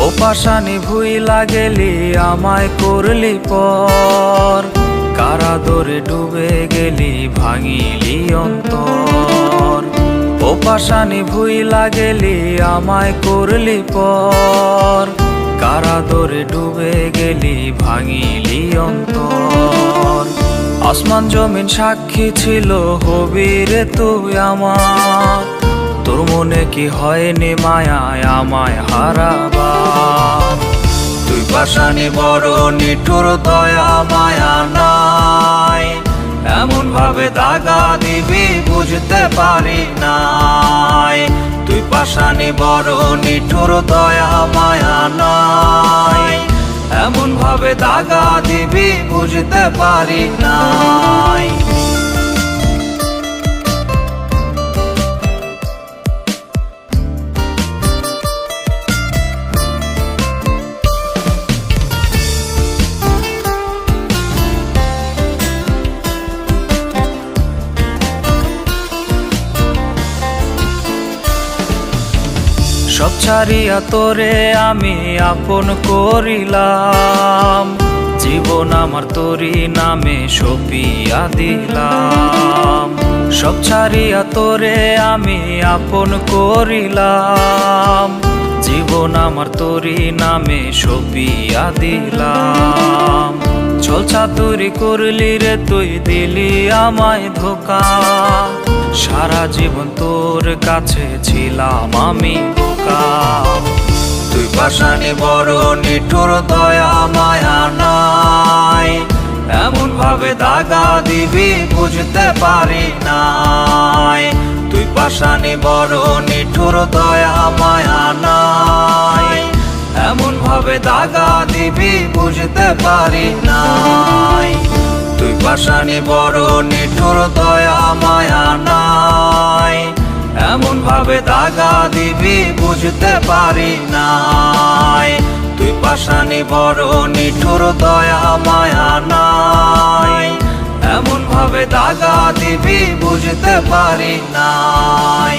ও পাশানি ভুইলা গেলি আমায় করলি পর, কারাদরে ডুবে গেলি ভাঙিলি অন্তর। ও পাশানি ভুইলা গেলি আমায় করলি পর, কারাদরে ডুবে গেলি ভাঙিলি অন্তর। আসমান জমিন সাক্ষী ছিল হবি রে তুই আমার, তোর মনে কি হয়নি মায়ায় আমায় হারাবার। তুই পাশানি বড় নিঠুর, দয়া মায়া নাই, এমন ভাবে দাগা দিবি বুঝতে পারি নাই। তুই পাশানি বড় নিঠুর, দয়া মায়া নাই, এমন ভাবে দাগা দিবি বুঝতে পারি নাই। সব ছাড়িয়া তোরে আমি আপন করিলাম, জীবন আমার তোরি নামে সঁপিয়া দিলাম। সব ছাড়িয়া তোরে আমি আপন করিলাম, জীবন আমার তোরি নামে সঁপিয়া দিলাম। ছল চাতুরি করলি রে তুই, দিলি আমায় ধোকা, সারা জীবন তোর কাছে ছিলাম আমি বোকা। তুই পাশানি বড় নিঠুর, দয়া মায়া নাই, এমন ভাবে দাগা দিবি বুঝতে পারি নাই। তুই পাশানি বড় নিঠুর, দয়া মায়া নাই, এমন ভাবে দাগা দিবি বুঝতে পারি নাই। তুই পাশানি বড় নিঠুর, দয়া মায়া নাই, এমন ভাবে দাগা দিবি বুঝতে পারি নাই। তুই পাশানি বড় নিঠুর, দয়া মায়া নাই, এমন ভাবে দাগা দিবি বুঝতে পারি নাই।